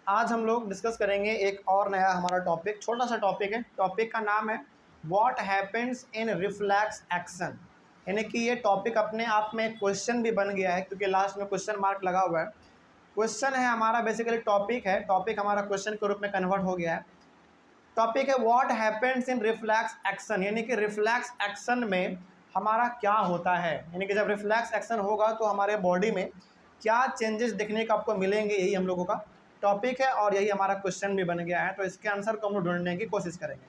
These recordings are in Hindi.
आज हम लोग डिस्कस करेंगे एक और नया हमारा टॉपिक, छोटा सा टॉपिक है। टॉपिक का नाम है what happens in reflex action. यानी कि ये टॉपिक अपने आप में क्वेश्चन भी बन गया है, क्योंकि लास्ट में क्वेश्चन मार्क लगा हुआ है। क्वेश्चन है हमारा, बेसिकली टॉपिक है, टॉपिक हमारा क्वेश्चन के रूप में कन्वर्ट हो गया है। टॉपिक है what happens in reflex action, यानी कि रिफ्लेक्स एक्शन में हमारा क्या होता है। यानी कि जब रिफ्लेक्स एक्शन होगा तो हमारे बॉडी में क्या चेंजेस देखने को आपको मिलेंगे, यही हम लोगों का टॉपिक है और यही हमारा क्वेश्चन भी बन गया है। तो इसके आंसर को हम लोग ढूंढने की कोशिश करेंगे।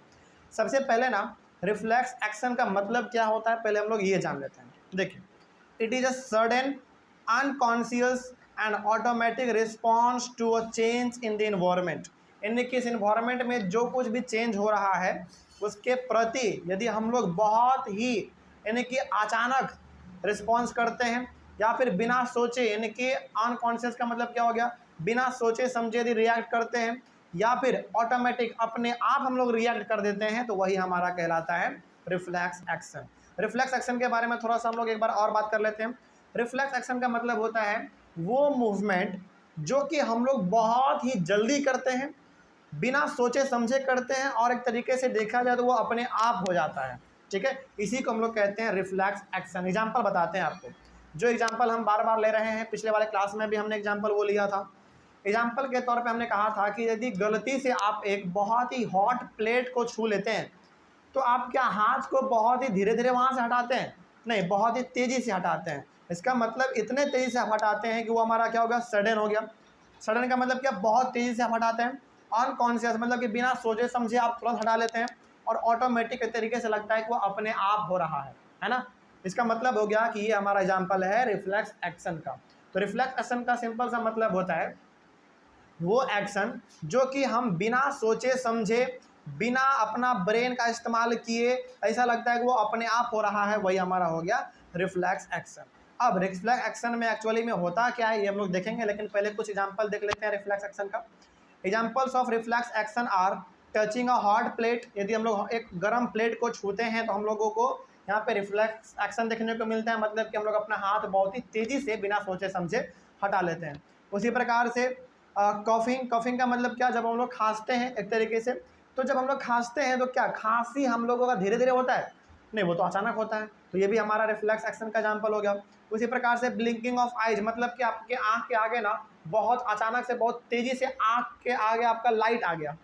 सबसे पहले ना, रिफ्लेक्स एक्शन का मतलब क्या होता है, पहले हम लोग ये जान लेते हैं। देखिए, it is a sudden unconscious and automatic response to a change in the environment. यानी कि इस इन्वायरमेंट में जो कुछ भी चेंज हो रहा है उसके प्रति यदि हम लोग बहुत ही यानी कि अचानक रिस्पॉन्स करते हैं, या फिर बिना सोचे, यानी कि अनकॉन्शियस का मतलब क्या हो गया, बिना सोचे समझे यदि रिएक्ट करते हैं, या फिर ऑटोमेटिक अपने आप हम लोग रिएक्ट कर देते हैं, तो वही हमारा कहलाता है रिफ्लेक्स एक्शन। रिफ्लेक्स एक्शन के बारे में थोड़ा सा हम लोग एक बार और बात कर लेते हैं। रिफ्लेक्स एक्शन का मतलब होता है वो मूवमेंट जो कि हम लोग बहुत ही जल्दी करते हैं, बिना सोचे समझे करते हैं, और एक तरीके से देखा जाए तो वो अपने आप हो जाता है। ठीक है, इसी को हम लोग कहते हैं रिफ्लेक्स एक्शन। एग्जाम्पल बताते हैं आपको, जो एग्जाम्पल हम बार बार ले रहे हैं, पिछले वाले क्लास में भी हमने एग्जाम्पल वो लिया था। एग्जाम्पल के तौर पे हमने कहा था कि यदि गलती से आप एक बहुत ही हॉट प्लेट को छू लेते हैं, तो आप क्या हाथ को बहुत ही धीरे धीरे वहाँ से हटाते हैं? नहीं, बहुत ही तेज़ी से हटाते हैं। इसका मतलब इतने तेज़ी से आप हटाते हैं कि वो हमारा क्या हो गया, सडन हो गया। सडन का मतलब क्या, बहुत तेज़ी से आप हटाते हैं। अनकॉन्शियस मतलब कि बिना सोचे समझे आप तुरंत हटा लेते हैं, और ऑटोमेटिक तरीके से लगता है कि वो अपने आप हो रहा है ना। इसका मतलब हो गया कि ये हमारा एग्जाम्पल है रिफ्लेक्स एक्शन का। तो रिफ्लेक्स एक्शन का सिंपल सा मतलब होता है वो एक्शन जो कि हम बिना सोचे समझे, बिना अपना ब्रेन का इस्तेमाल किए, ऐसा लगता है कि वो अपने आप हो रहा है, वही हमारा हो गया रिफ्लेक्स एक्शन। अब रिफ्लेक्स एक्शन में एक्चुअली में होता क्या है ये हम लोग देखेंगे, लेकिन पहले कुछ एग्जांपल देख लेते हैं रिफ्लेक्स एक्शन का। Examples of reflex action are touching a hot plate. यदि हम लोग एक गर्म प्लेट को छूते हैं तो हम लोगों को यहाँ पे रिफ्लेक्स एक्शन देखने को मिलता है, मतलब कि हम लोग अपना हाथ बहुत ही तेज़ी से बिना सोचे समझे हटा लेते हैं। उसी प्रकार से कॉफिंग, कॉफिंग का मतलब क्या, जब हम लोग खांसते हैं एक तरीके से, तो जब हम लोग खांसते हैं तो क्या खांसी हम लोगों का धीरे धीरे होता है? नहीं, वो तो अचानक होता है। तो ये भी हमारा रिफ्लेक्स एक्शन का एग्जाम्पल हो गया। उसी प्रकार से ब्लिंकिंग ऑफ आइज, मतलब कि आपके आँख के आगे ना बहुत अचानक से, बहुत तेज़ी से आँख के आगे आपका लाइट आ गया,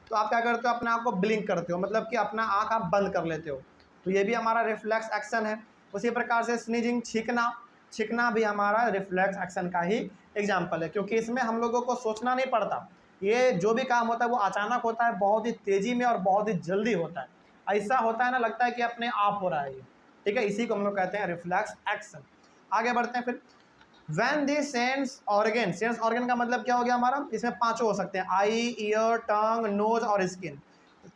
तो आप क्या करते हो, अपने आप को ब्लिंक करते हो, मतलब कि अपना आँख आप बंद कर लेते हो। तो ये भी हमारा रिफ्लेक्स एक्शन है। उसी प्रकार से स्नीजिंग, छींकना, छींकना भी हमारा रिफ्लेक्स एक्शन का ही एग्जाम्पल है, क्योंकि इसमें हम लोगों को सोचना नहीं पड़ता। ये जो भी काम होता है वो अचानक होता है, बहुत ही तेज़ी में और बहुत ही जल्दी होता है। ऐसा होता है ना, लगता है कि अपने आप हो रहा है ये। ठीक है, इसी को हम लोग कहते हैं रिफ्लेक्स एक्शन। आगे बढ़ते हैं फिर। Van the sense organ, sense organ का मतलब क्या हो गया हमारा, इसमें पांचों हो सकते हैं, आई, ईयर, टंग, नोज और स्किन।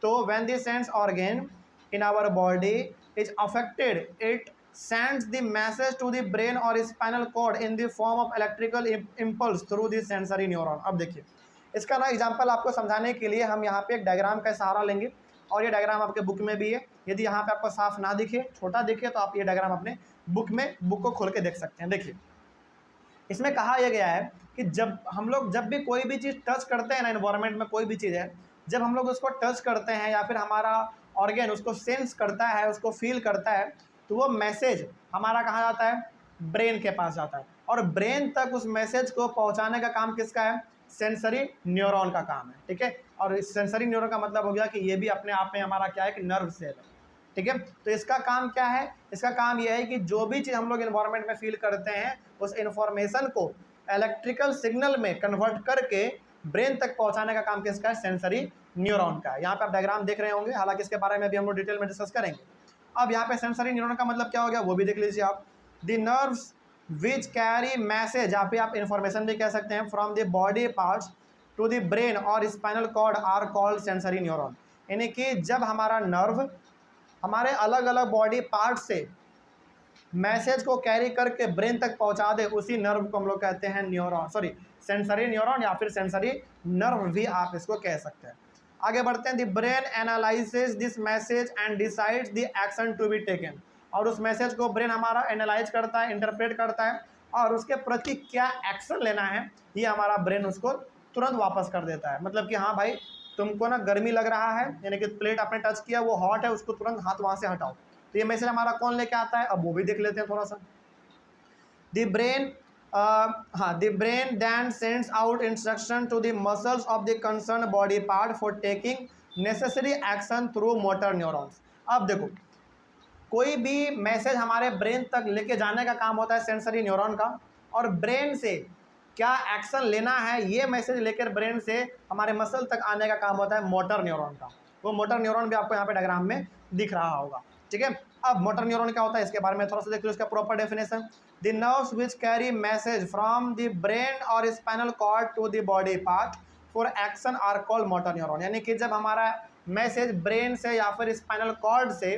तो van the sense organ in our body is affected, it sends the message to the brain or spinal cord in the form of electrical impulse through the sensory neuron। अब देखिए, इसका ना एग्जांपल आपको समझाने के लिए हम यहाँ पे एक डायग्राम का सहारा लेंगे, और ये डायग्राम आपके बुक में भी है। यदि यहाँ पे आपको साफ ना दिखे, छोटा दिखे, तो आप ये डायग्राम अपने बुक को खोल के देख सकते हैं। देखिए, इसमें कहा यह गया है कि जब भी कोई भी चीज़ टच करते हैं ना, एनवायरनमेंट में कोई भी चीज़ है, जब हम लोग उसको टच करते हैं या फिर हमारा ऑर्गन उसको सेंस करता है, उसको फील करता है, तो वो मैसेज हमारा कहाँ जाता है, ब्रेन के पास जाता है। और ब्रेन तक उस मैसेज को पहुँचाने का काम किसका है, सेंसरी न्यूरॉन का काम है। ठीक है, और इस सेंसरी न्यूरॉन का मतलब हो गया कि ये भी अपने आप में हमारा क्या है कि नर्व सेल है। ठीक है, तो इसका काम क्या है, इसका काम यह है कि जो भी चीज़ हम लोग इन्वायरमेंट में फील करते हैं उस इन्फॉर्मेशन को इलेक्ट्रिकल सिग्नल में कन्वर्ट करके ब्रेन तक पहुंचाने का काम किसका है, सेंसरी न्यूरॉन का है। यहाँ पे आप डायग्राम देख रहे होंगे, हालांकि इसके बारे में भी हम लोग डिटेल में डिस्कस करेंगे। अब यहाँ पे सेंसरी न्यूरॉन का मतलब क्या हो गया वो भी देख लीजिए आप। The nerves which carry message, यहाँ पे आप इंफॉर्मेशन भी कह सकते हैं, from the body parts to the brain और spinal cord are called sensory neuron. यानी कि जब हमारा नर्व हमारे अलग अलग बॉडी पार्ट से मैसेज को कैरी करके ब्रेन तक पहुंचा दे, उसी नर्व को हम लोग कहते हैं न्यूरॉन, सॉरी सेंसरी न्यूरॉन, या फिर सेंसरी नर्व भी आप इसको कह सकते हैं। आगे बढ़ते हैं। The brain analyses this message and decides the action to be taken. और उस मैसेज को ब्रेन हमारा एनालाइज करता है, इंटरप्रेट करता है, और उसके प्रति क्या एक्शन लेना है ये हमारा ब्रेन उसको तुरंत वापस कर देता है। मतलब कि हाँ भाई तुमको ना गर्मी लग रहा है, यानी कि प्लेट आपने टच किया वो हॉट है, उसको तुरंत हाथ वहाँ से हटाओ। तो ये मैसेज हमारा कौन लेके आता है, अब वो भी देख लेते हैं थोड़ा सा। The brain the brain then sends out instruction to the muscles of the concerned body part for taking necessary action through motor neurons। अब देखो कोई भी मैसेज हमारे ब्रेन तक लेके जाने का काम होता है सेंसरी न्यूरॉन का, और ब्रेन से क्या एक्शन लेना है ये मैसेज लेकर ब्रेन से हमारे मसल तक आने का काम होता है मोटर न्यूरॉन का। वो मोटर न्यूरॉन भी आपको यहाँ पे डायग्राम में दिख रहा होगा, ठीक है। अब मोटर न्यूरॉन क्या होता है इसके बारे में थोड़ा सा देख लो, इसका proper definition. The nerves which carry message from the brain और spinal cord to the body part for action are called motor neuron. यानी कि जब हमारा मैसेज ब्रेन से या फिर स्पाइनल कॉर्ड से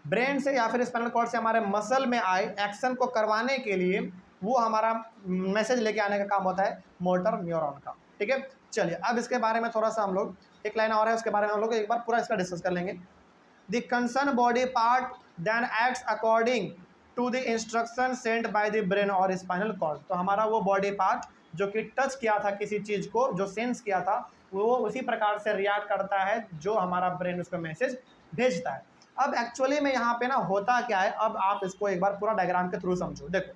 स्पाइनल कॉर्ड से हमारे मसल में आए एक्शन को करवाने के लिए, वो हमारा मैसेज लेके आने का काम होता है मोटर न्यूरॉन का, ठीक है। चलिए अब इसके बारे में थोड़ा सा हम लोग, एक लाइन और है उसके बारे में हम लोग एक बार पूरा इसका डिस्कस कर लेंगे। The concern body part then acts according to the instruction sent by the brain और स्पाइनल कॉर्ड। तो हमारा वो बॉडी पार्ट जो कि टच किया था किसी चीज़ को, जो सेंस किया था, वो उसी प्रकार से रिएक्ट करता है जो हमारा ब्रेन उसको मैसेज भेजता है। अब एक्चुअली में यहाँ पे ना होता क्या है, अब आप इसको एक बार पूरा डायग्राम के थ्रू समझो। देखो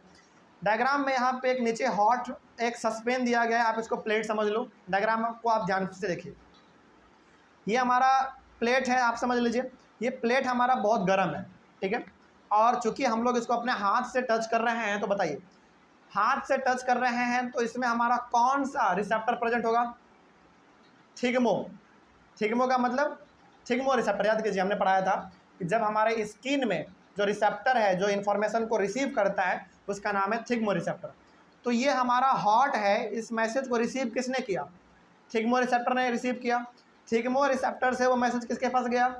डायग्राम में यहाँ पे एक नीचे हॉट एक सस्पेन दिया गया है, आप इसको प्लेट समझ लो। डायग्राम को आप ध्यान से देखिए, ये हमारा प्लेट है, आप समझ लीजिए ये प्लेट हमारा बहुत गर्म है, ठीक है। और चूंकि हम लोग इसको अपने हाथ से टच कर रहे हैं, तो बताइए हाथ से टच कर रहे हैं तो इसमें हमारा कौन सा रिसेप्टर प्रेजेंट होगा, थिग्मो। थिग्मो का मतलब थिग्मो रिसेप्टर, याद कीजिए हमने पढ़ाया था कि जब हमारे स्किन में जो रिसेप्टर है जो इन्फॉर्मेशन को रिसीव करता है उसका नाम है थिग्मो रिसेप्टर। तो ये हमारा हॉट है, इस मैसेज को रिसीव किसने किया, थिग्मो रिसेप्टर ने रिसीव किया। थिग्मो रिसेप्टर से वो मैसेज किसके पास गया,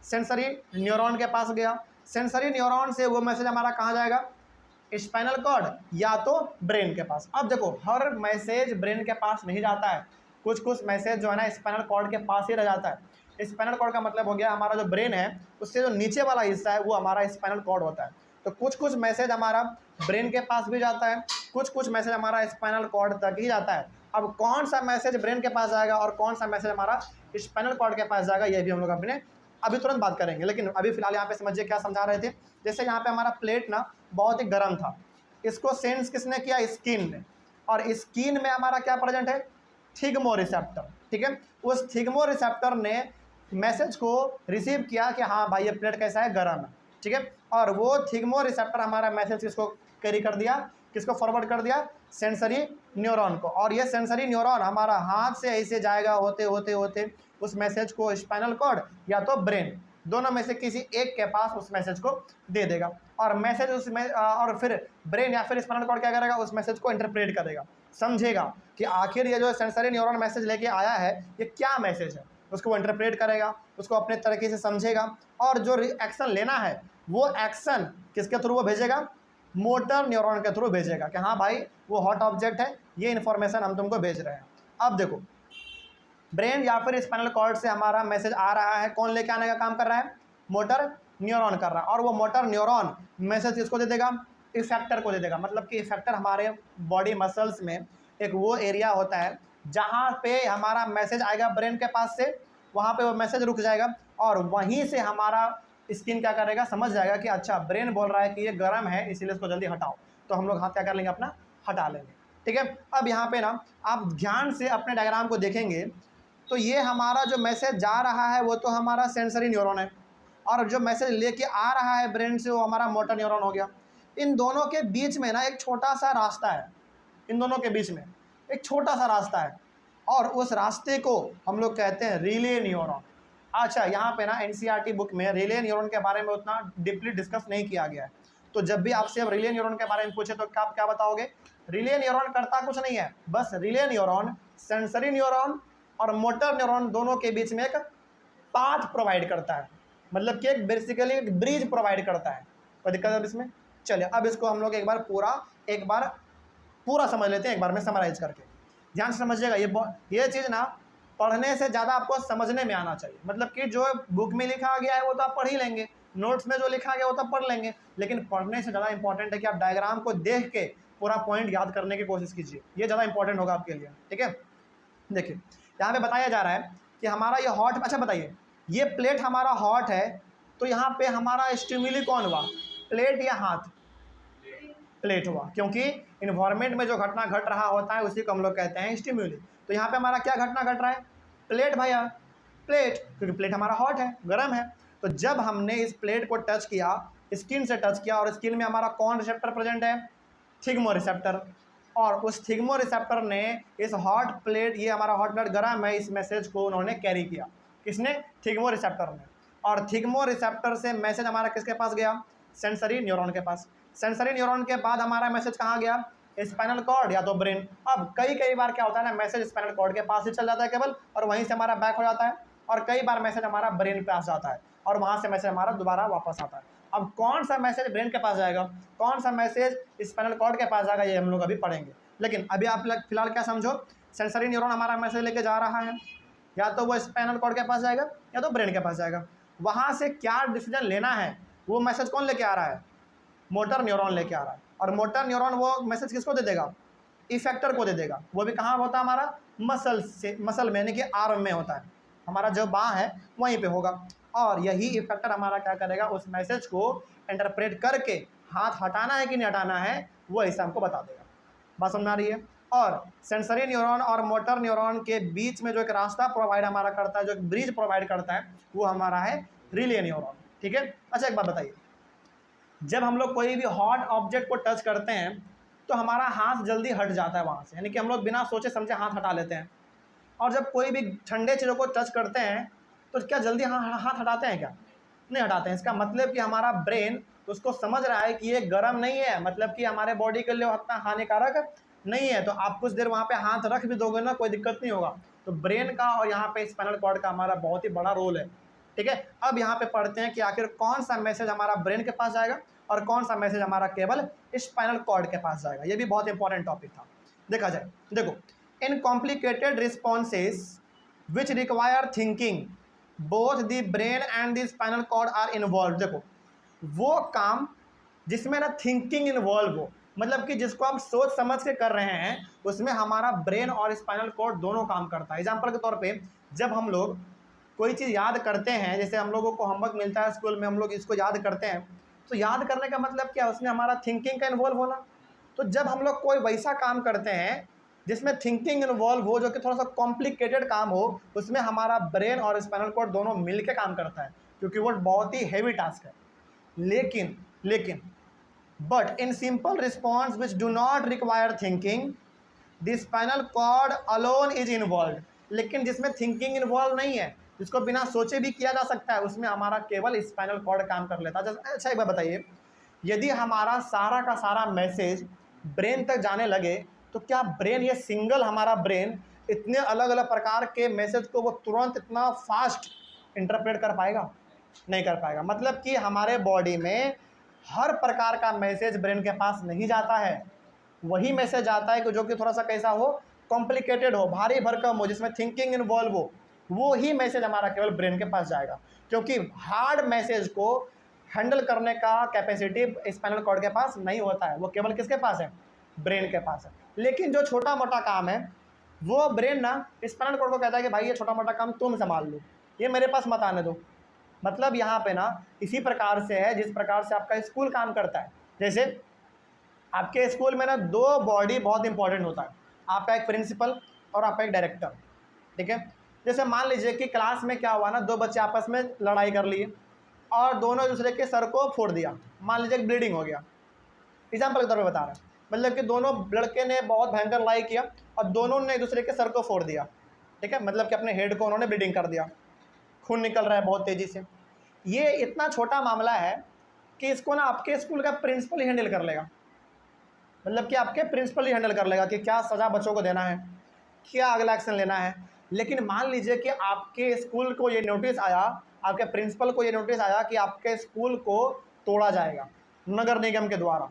सेंसरी न्यूरॉन के पास गया। सेंसरी न्यूरॉन से वो मैसेज हमारा कहाँ जाएगा, स्पाइनल कॉर्ड या तो ब्रेन के पास। अब देखो हर मैसेज ब्रेन के पास नहीं जाता है, कुछ कुछ मैसेज जो है ना स्पाइनल कॉर्ड के पास ही रह जाता है। स्पाइनल कॉर्ड का मतलब हो गया हमारा जो ब्रेन है उससे जो नीचे वाला हिस्सा है वो हमारा स्पाइनल कॉर्ड होता है। तो कुछ कुछ मैसेज हमारा ब्रेन के पास भी जाता है, कुछ कुछ मैसेज हमारा स्पाइनल कॉर्ड तक ही जाता है। अब कौन सा मैसेज ब्रेन के पास जाएगा और कौन सा मैसेज हमारा स्पाइनल कॉर्ड के पास जाएगा, ये भी हम लोग अपने अभी तुरंत बात करेंगे। लेकिन अभी फिलहाल यहाँ पे समझिए क्या समझा रहे थे। जैसे यहाँ पे हमारा प्लेट ना बहुत ही गर्म था, इसको सेंस किसने किया, स्किन ने, और स्किन में हमारा क्या प्रेजेंट है, थिग्मो रिसेप्टर, ठीक है। उस थिग्मो रिसेप्टर ने मैसेज को रिसीव किया कि हाँ भाई ये प्लेट कैसा है, गर्म है, ठीक है। और वो थिग्मो रिसेप्टर हमारा मैसेज किसको कैरी कर दिया, किसको फॉरवर्ड कर दिया, सेंसरी न्यूरॉन को। और ये सेंसरी न्यूरॉन हमारा हाथ से ऐसे जाएगा होते होते होते उस मैसेज को स्पाइनल कॉर्ड या तो ब्रेन, दोनों में से किसी एक के पास उस मैसेज को दे देगा। और मैसेज उसमें और फिर ब्रेन या फिर स्पाइनल कॉर्ड क्या करेगा, उस मैसेज को इंटरप्रेट करेगा, समझेगा कि आखिर ये जो सेंसरी न्यूरॉन मैसेज लेके आया है ये क्या मैसेज है, उसको वो इंटरप्रेट करेगा, उसको अपने तरीके से समझेगा, और जो एक्शन लेना है वो एक्शन किसके थ्रू वो भेजेगा, मोटर न्यूरॉन के थ्रू भेजेगा कि हाँ भाई वो हॉट ऑब्जेक्ट है, ये इन्फॉर्मेशन हम तुमको भेज रहे हैं। अब देखो ब्रेन या फिर स्पाइनल कॉर्ड से हमारा मैसेज आ रहा है, कौन लेके आने का काम कर रहा है, मोटर न्यूरॉन कर रहा है। और वो मोटर न्यूरॉन मैसेज किसको दे देगा, इफेक्टर को दे देगा। मतलब कि इफेक्टर हमारे बॉडी मसल्स में एक वो एरिया होता है जहाँ पे हमारा मैसेज आएगा ब्रेन के पास से, वहाँ पे वो मैसेज रुक जाएगा और वहीं से हमारा स्किन क्या करेगा, समझ जाएगा कि अच्छा ब्रेन बोल रहा है कि ये गर्म है इसलिए इसको जल्दी हटाओ, तो हम लोग हाथ क्या कर लेंगे, अपना हटा लेंगे, ठीक है। अब यहाँ पे ना आप ध्यान से अपने डायग्राम को देखेंगे तो ये हमारा जो मैसेज जा रहा है वो तो हमारा सेंसरी न्यूरॉन है, और जो मैसेज लेके आ रहा है ब्रेन से वो हमारा मोटर न्यूरॉन हो गया। इन दोनों के बीच में ना एक छोटा सा रास्ता है, इन दोनों के बीच में एक छोटा सा रास्ता है, और उस रास्ते को हम लोग कहते हैं रिले न्यूरॉन। अच्छा यहाँ पे ना एनसीईआरटी बुक में रिले न्यूरॉन के बारे में उतना डीपली डिस्कस नहीं किया गया है, तो जब भी आपसे अब रिले न्यूरॉन के बारे में पूछे तो आप क्या बताओगे, रिले न्यूरॉन करता कुछ नहीं है, बस रिले न्यूरॉन सेंसरी न्यूरॉन और मोटर न्यूरॉन दोनों के बीच में एक पाथ प्रोवाइड करता है, मतलब कि एक बेसिकली एक ब्रिज प्रोवाइड करता है। कोई दिक्कत है इसमें? चलिए अब इसको हम लोग एक बार पूरा समझ लेते हैं, एक बार में समराइज करके। ध्यान से समझिएगा, ये चीज़ ना पढ़ने से ज़्यादा आपको समझने में आना चाहिए। मतलब कि जो बुक में लिखा गया है वो तो आप पढ़ ही लेंगे, नोट्स में जो लिखा गया वो तो आप पढ़ लेंगे, लेकिन पढ़ने से ज़्यादा इंपॉर्टेंट है कि आप डायग्राम को देख के पूरा पॉइंट याद करने की कोशिश कीजिए, ये ज़्यादा इंपॉर्टेंट होगा आपके लिए, ठीक है। देखिए यहाँ पे बताया जा रहा है कि हमारा ये हॉट, अच्छा बताइए, ये प्लेट हमारा हॉट है, तो यहाँ पे हमारा स्टिमुली कौन हुआ, प्लेट या हाथ? प्लेट हुआ, क्योंकि इन्वायरमेंट में जो घटना घट रहा होता है उसी को हम लोग कहते हैं स्टिमुली। तो यहाँ पे हमारा क्या घटना घट रहा है, प्लेट भैया, प्लेट, क्योंकि प्लेट हमारा हॉट है, गर्म है। तो जब हमने इस प्लेट को टच किया, स्किन से टच किया, और स्किन में हमारा कौन रिसेप्टर प्रेजेंट है, थिग्मो रिसेप्टर, और उस थिग्मो रिसेप्टर ने इस हॉट प्लेट, ये हमारा हॉट प्लेट गर्म है, इस मैसेज को उन्होंने कैरी किया। किसने? थिग्मो रिसेप्टर ने। और थिग्मो रिसेप्टर से मैसेज हमारा किसके पास गया, सेंसरी न्यूरॉन के पास। सेंसरी न्यूरॉन के बाद हमारा मैसेज कहाँ गया, स्पाइनल कॉर्ड या तो ब्रेन। अब कई बार क्या होता है ना, मैसेज स्पाइनल कॉर्ड के पास ही चल जाता है केवल, और वहीं से हमारा बैक हो जाता है, और कई बार मैसेज हमारा ब्रेन पे आ जाता है, और वहाँ से मैसेज हमारा दोबारा वापस आता है। अब कौन सा मैसेज ब्रेन के पास जाएगा, कौन सा मैसेज स्पाइनल कॉर्ड के पास जाएगा, ये हम लोग अभी पढ़ेंगे। लेकिन अभी आप फिलहाल क्या समझो, सेंसरी न्यूरॉन हमारा मैसेज लेके जा रहा है, या तो वो स्पाइनल कॉर्ड के पास जाएगा या तो ब्रेन के पास जाएगा। वहाँ से क्या डिसीजन लेना है, वो मैसेज कौन लेके आ रहा है, मोटर न्यूरॉन लेके आ रहा है। और मोटर न्यूरॉन वो मैसेज किसको दे देगा, इफेक्टर को दे देगा। वो भी कहाँ होता है हमारा, मसल से, मसल में यानी कि आर्म में होता है, हमारा जो बाँ है वहीं पे होगा। और यही इफेक्टर हमारा क्या करेगा, उस मैसेज को इंटरप्रेट करके हाथ हटाना है कि नहीं हटाना है, वो ऐसा हमको बता देगा। बात समझ आ रही है? और सेंसरी न्यूरॉन और मोटर न्यूरॉन के बीच में जो एक रास्ता प्रोवाइड हमारा करता है, जो एक ब्रिज प्रोवाइड करता है, वो हमारा है रिले न्यूरॉन। ठीक है। अच्छा एक बात बताइए, जब हम लोग कोई भी हॉट ऑब्जेक्ट को टच करते हैं तो हमारा हाथ जल्दी हट जाता है वहाँ से, यानी कि हम लोग बिना सोचे समझे हाथ हटा लेते हैं। और जब कोई भी ठंडे चीज़ों को टच करते हैं तो क्या जल्दी हाथ हटाते हैं क्या? नहीं हटाते हैं। इसका मतलब कि हमारा ब्रेन उसको समझ रहा है कि ये गर्म नहीं है, मतलब कि हमारे बॉडी के लिए उतना हानिकारक नहीं है, तो आप कुछ देर वहाँ पे हाथ रख भी दोगे ना, कोई दिक्कत नहीं होगा। तो ब्रेन का और यहाँ पे स्पाइनल कॉर्ड का हमारा बहुत ही बड़ा रोल है। ठीक है। अब यहाँ पे पढ़ते हैं कि आखिर कौन सा मैसेज हमारा ब्रेन के पास जाएगा और कौन सा मैसेज हमारा केवल स्पाइनल कॉर्ड के पास जाएगा। ये भी बहुत इंपॉर्टेंट टॉपिक था। देखा जाए, देखो, in complicated responses which require thinking both the brain and the spinal cord are involve. देखो, वो काम जिसमें ना थिंकिंग इन्वॉल्व हो, मतलब कि जिसको हम सोच समझ के कर रहे हैं, उसमें हमारा ब्रेन और स्पाइनल कॉर्ड दोनों काम करता है। एग्जाम्पल के तौर पे जब हम लोग कोई चीज़ याद करते हैं, जैसे हम लोगों को होमवर्क मिलता है स्कूल में, हम लोग इसको याद करते हैं, तो याद करने का मतलब क्या, उसमें हमारा थिंकिंग का इन्वॉल्व होना। तो जब हम लोग कोई वैसा काम करते हैं जिसमें थिंकिंग इन्वॉल्व हो, जो कि थोड़ा सा कॉम्प्लिकेटेड काम हो, उसमें हमारा ब्रेन और स्पाइनल कॉर्ड दोनों मिलकर काम करता है, क्योंकि वो बहुत ही हैवी टास्क है। लेकिन but in simple response which do not require thinking the spinal cord alone is involve. लेकिन जिसमें थिंकिंग इन्वॉल्व नहीं है, जिसको बिना सोचे भी किया जा सकता है, उसमें हमारा केवल स्पाइनल कॉर्ड काम कर लेता है। अच्छा एक बात बताइए, यदि हमारा सारा का सारा मैसेज ब्रेन तक जाने लगे, तो क्या ब्रेन, ये सिंगल हमारा ब्रेन इतने अलग अलग प्रकार के मैसेज को वो तुरंत इतना फास्ट इंटरप्रेट कर पाएगा? नहीं कर पाएगा। मतलब कि हमारे बॉडी में हर प्रकार का मैसेज ब्रेन के पास नहीं जाता है। वही मैसेज आता है कि जो कि थोड़ा सा कैसा हो, कॉम्प्लिकेटेड हो, भारी भरकम हो, जिसमें थिंकिंग इन्वॉल्व हो, वो ही मैसेज हमारा केवल ब्रेन के पास जाएगा। क्योंकि हार्ड मैसेज को हैंडल करने का कैपेसिटी स्पाइनल कॉर्ड के पास नहीं होता है, वो केवल किसके पास है, ब्रेन के पास है। लेकिन जो छोटा मोटा काम है, वो ब्रेन ना स्पाइनल कॉर्ड को कहता है कि भाई ये छोटा मोटा काम तुम संभाल लो, ये मेरे पास मत आने दो। मतलब यहाँ पे ना इसी प्रकार से है जिस प्रकार से आपका स्कूल काम करता है। जैसे आपके स्कूल में ना दो बॉडी बहुत इंपॉर्टेंट होता है, आपका एक प्रिंसिपल और आपका एक डायरेक्टर। ठीक है। जैसे मान लीजिए कि क्लास में क्या हुआ ना, दो बच्चे आपस में लड़ाई कर लिए और दोनों दूसरे के सर को फोड़ दिया, मान लीजिए ब्लीडिंग हो गया। एग्जाम्पल के तौर पर बता रहे हैं, मतलब कि दोनों लड़के ने बहुत भयंकर लड़ाई किया और दोनों ने एक दूसरे के सर को फोड़ दिया। ठीक है। मतलब कि अपने हेड को उन्होंने ब्लीडिंग कर दिया, खून निकल रहा है बहुत तेज़ी से। ये इतना छोटा मामला है कि इसको ना आपके स्कूल का प्रिंसिपल ही हैंडल कर लेगा। मतलब कि आपके प्रिंसिपल ही हैंडल कर लेगा कि क्या सज़ा बच्चों को देना है, क्या अगला एक्शन लेना है। लेकिन मान लीजिए कि आपके स्कूल को ये नोटिस आया, आपके प्रिंसिपल को ये नोटिस आया कि आपके स्कूल को तोड़ा जाएगा, नगर निगम के द्वारा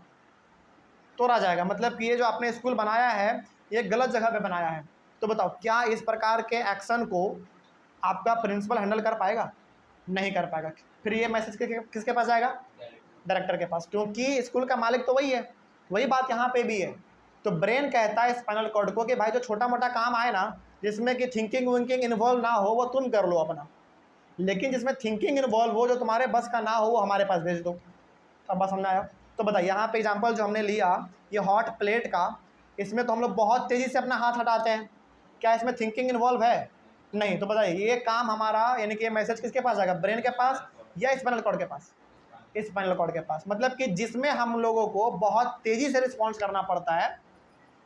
तोड़ा जाएगा। मतलब कि ये जो आपने स्कूल बनाया है ये गलत जगह पे बनाया है। तो बताओ, क्या इस प्रकार के एक्शन को आपका प्रिंसिपल हैंडल कर पाएगा? नहीं कर पाएगा। फिर ये मैसेज किसके पास जाएगा? डायरेक्टर के पास, क्योंकि स्कूल का मालिक तो वही है। वही बात यहाँ पे भी है। तो ब्रेन कहता है स्पाइनल कॉर्ड को कि भाई जो छोटा मोटा काम आए ना, जिसमें कि थिंकिंग विंकिंग इन्वॉल्व ना हो वो तुम कर लो अपना, लेकिन जिसमें थिंकिंग इन्वॉल्व हो, जो तुम्हारे बस का ना हो, वो हमारे पास भेज दो। अब बात समझ आया? तो बताइए यहाँ पे एग्जांपल जो हमने लिया ये हॉट प्लेट का, इसमें तो हम लोग बहुत तेज़ी से अपना हाथ हटाते हैं, क्या इसमें थिंकिंग इन्वॉल्व है? नहीं। तो बताइए ये काम हमारा, यानी कि मैसेज किसके पास जाएगा, ब्रेन के पास या स्पाइनल कॉर्ड के पास? स्पाइनल कॉर्ड के पास। मतलब कि जिसमें हम लोगों को बहुत तेज़ी से रिस्पॉन्स करना पड़ता है,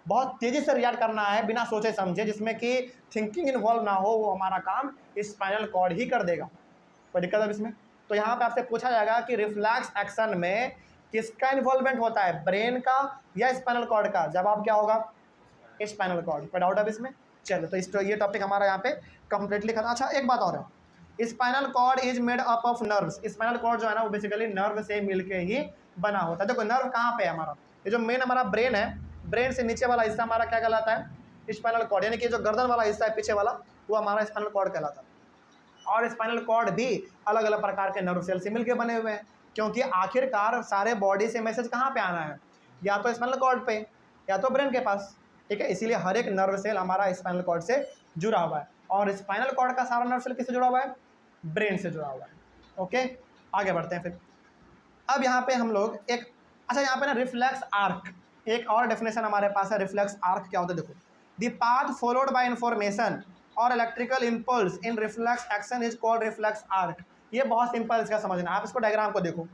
बहुत तेज़ी से रिएक्ट करना है बिना सोचे समझे, जिसमें कि थिंकिंग इन्वॉल्व ना हो, वो हमारा काम स्पाइनल कॉर्ड ही कर देगा। कोई दिक्कत है इसमें? तो यहाँ पे आपसे पूछा जाएगा कि रिफ्लेक्स एक्शन में किसका इन्वॉल्वमेंट होता है, ब्रेन का या स्पाइनल कॉर्ड का? जवाब क्या होगा? Spinal cord. कोई डाउट है इसमें? चलो तो ये टॉपिक हमारा यहाँ पे कंप्लीटली खत्म। अच्छा एक बात और है, spinal cord is made up of nerves. Spinal cord जो है ना वो बेसिकली नर्व से मिलके ही बना होता है। देखो नर्व कहाँ पे है हमारा, ये जो मेन हमारा ब्रेन है, ब्रेन से नीचे वाला हिस्सा हमारा क्या कहलाता है, स्पाइनल कॉर्ड, यानी कि जो गर्दन वाला हिस्सा है पीछे वाला, वो हमारा स्पाइनल कॉर्ड कहलाता है। और स्पाइनल कॉर्ड भी अलग अलग प्रकार के नर्व सेल से मिलकर बने हुए हैं, क्योंकि आखिरकार सारे बॉडी से मैसेज कहाँ पे आना है, या तो स्पाइनल कॉर्ड पे या तो ब्रेन के पास। ठीक है, इसीलिए हर एक नर्व सेल हमारा स्पाइनल कॉर्ड से जुड़ा हुआ है, और स्पाइनल कॉर्ड का सारा नर्व सेल किससे जुड़ा हुआ है, ब्रेन से जुड़ा हुआ है। ओके, आगे बढ़ते हैं फिर। अब यहाँ पे हम लोग एक, अच्छा यहाँ पे ना रिफ्लेक्स आर्क, एक और डेफिनेशन हमारे पास है। रिफ्लेक्स आर्क क्या होता है, देखो, the path followed by information और electrical impulse in reflex action is called reflex arc. ये बहुत सिंपल इसका समझना, आप इसको डायग्राम को देखो,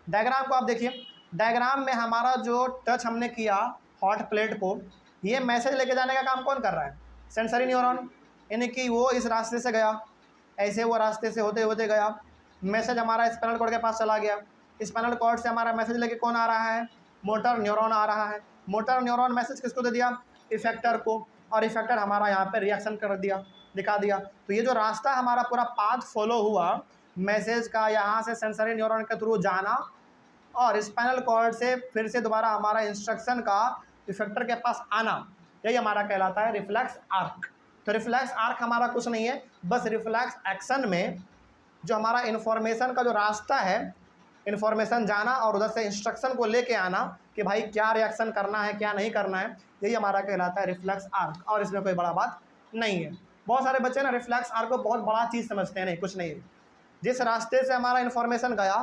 डायग्राम को आप देखिए। डायग्राम में हमारा जो टच हमने किया हॉट प्लेट को, ये मैसेज लेके जाने का काम कौन कर रहा है, सेंसरी न्यूरॉन, यानी कि वो इस रास्ते से गया, ऐसे वो रास्ते से होते होते गया, मैसेज हमारा स्पाइनल कॉर्ड के पास चला गया, स्पाइनल कॉर्ड से हमारा मैसेज लेके कौन आ रहा है, मोटर न्यूरॉन आ रहा है, मोटर न्यूरॉन मैसेज किसको दे दिया, इफेक्टर को, और इफेक्टर हमारा यहाँ पे रिएक्शन कर दिया, दिखा दिया। तो ये जो रास्ता हमारा पूरा पाथ फॉलो हुआ मैसेज का, यहाँ से सेंसरी न्यूरॉन के थ्रू जाना और स्पाइनल कॉर्ड से फिर से दोबारा हमारा इंस्ट्रक्शन का इफेक्टर के पास आना, यही हमारा कहलाता है रिफ्लेक्स आर्क। तो रिफ्लेक्स आर्क हमारा कुछ नहीं है, बस रिफ्लेक्स एक्शन में जो हमारा इन्फॉर्मेशन का जो रास्ता है, इन्फॉर्मेशन जाना और उधर से इंस्ट्रक्शन को लेके आना कि भाई क्या रिएक्शन करना है क्या नहीं करना है, यही हमारा कहलाता है रिफ्लेक्स आर्क। और इसमें कोई बड़ा बात नहीं है। बहुत सारे बच्चे ना रिफ्लेक्स आर्क को बहुत बड़ा चीज़ समझते हैं, नहीं कुछ नहीं है। जिस रास्ते से हमारा इन्फॉर्मेशन गया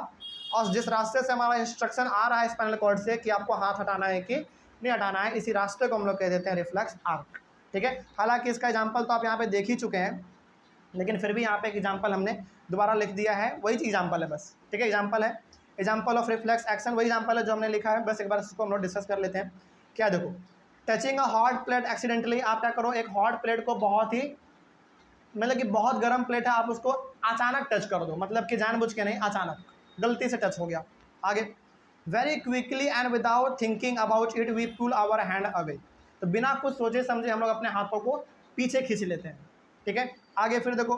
और जिस रास्ते से हमारा इंस्ट्रक्शन आ रहा है स्पाइनल कॉर्ड से कि आपको हाथ हटाना है कि नहीं हटाना है, इसी रास्ते को हम लोग कह देते हैं रिफ्लेक्स आर्क। ठीक है, हालांकि इसका एग्जाम्पल तो आप यहाँ पे देख ही चुके हैं, लेकिन फिर भी यहाँ पे एक एग्जाम्पल हमने दोबारा लिख दिया है, वही एग्जाम्पल है बस। ठीक है, एग्जाम्पल है, एग्जाम्पल ऑफ रिफ्लेक्स एक्शन वही एग्जाम्पल है जो हमने लिखा है, बस एक बार इसको हम लोग डिस्कस कर लेते हैं। क्या देखो, touching a hot plate accidentally, आप क्या करो, एक हॉट प्लेट को बहुत ही, मतलब कि बहुत गर्म प्लेट है, आप उसको अचानक टच कर दो, मतलब कि जानबूझ के नहीं, अचानक गलती से टच हो गया। आगे, very quickly and without thinking about it we pull our hand away, तो बिना कुछ सोचे समझे हम लोग अपने हाथों को पीछे खींच लेते हैं। ठीक है, आगे फिर देखो,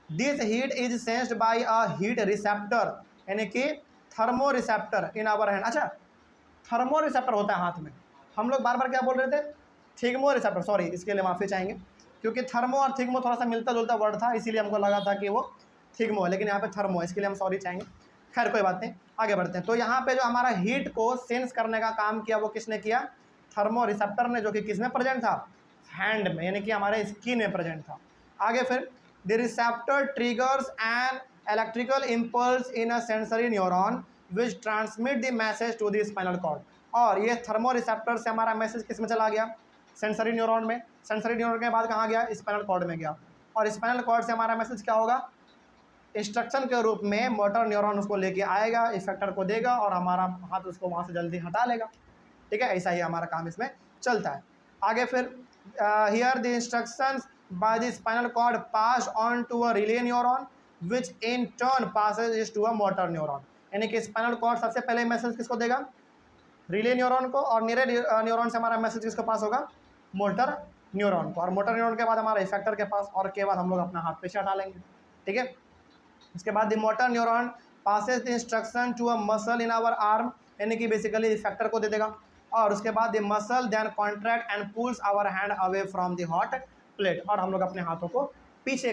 this heat is sensed by a heat receptor, यानी कि thermo receptor in our hand. अच्छा, थर्मो रिसेप्टर होता है हाथ में, हम लोग बार बार क्या बोल रहे थे, थिग्मो रिसेप्टर, सॉरी इसके लिए माफ़ी चाहेंगे, क्योंकि थर्मो और थिग्मो थोड़ा सा मिलता जुलता वर्ड था, इसीलिए हमको लगा था कि वो थिग्मो है, लेकिन यहाँ पे थर्मो है, इसके लिए हम सॉरी चाहेंगे। खैर कोई बात नहीं, आगे बढ़ते हैं। तो यहाँ पे जो हमारा हीट को सेंस करने का काम किया वो किसने किया, थर्मो रिसेप्टर ने, जो कि किस में प्रेजेंट था, हैंड में, यानी कि हमारे स्किन में प्रेजेंट था। आगे फिर, the receptor triggers an electrical impulse in a sensory neuron which transmit the message to the spinal cord, और ये थर्मो रिसेप्टर से हमारा मैसेज किस में चला गया, सेंसरी न्यूरॉन में, सेंसरी न्यूरॉन के बाद कहाँ गया, स्पाइनल कॉर्ड में गया, और स्पाइनल कॉर्ड से हमारा मैसेज क्या होगा, इंस्ट्रक्शन के रूप में मोटर न्यूरॉन उसको लेके आएगा, इफेक्टर को देगा और हमारा हाथ उसको वहाँ से जल्दी हटा लेगा। ठीक है, ऐसा ही हमारा काम इसमें चलता है। आगे फिर, here the instructions by the spinal cord pass on to a relay neuron which in turn passes to a motor neuron, यानी कि स्पाइनल कॉर्ड सबसे पहले मैसेज किसको देगा, रिले न्यूरॉन को, और निरे न्यूरॉन से हमारा मैसेज किसको पास होगा, मोटर न्यूरॉन को, और मोटर न्यूरॉन के बाद हमारा इफेक्टर के पास, और के बाद हम लोग अपना हाथ पीछे हटा लेंगे। ठीक है, इसके बाद the motor neuron passes the instruction to a muscle in our arm, यानी कि बेसिकली इफेक्टर को दे देगा, और उसके बाद the muscle then contract and pulls our hand away from the hot plate, और हम लोग अपने हाथों को पीछे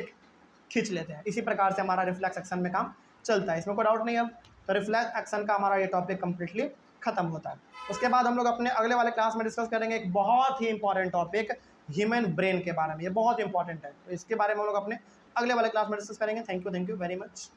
खींच लेते हैं। इसी प्रकार से हमारा रिफ्लेक्स एक्शन में काम चलता है, इसमें कोई डाउट नहीं है। तो रिफ्लेक्स एक्शन का हमारा ये टॉपिक कंप्लीटली खत्म होता है। उसके बाद हम लोग अपने अगले वाले क्लास में डिस्कस करेंगे एक बहुत ही इंपॉर्टेंट टॉपिक, ह्यूमन ब्रेन के बारे में, ये बहुत इंपॉर्टेंट है। तो इसके बारे में हम लोग अपने अगले वाले क्लास में डिस्कस करेंगे। Thank you very much.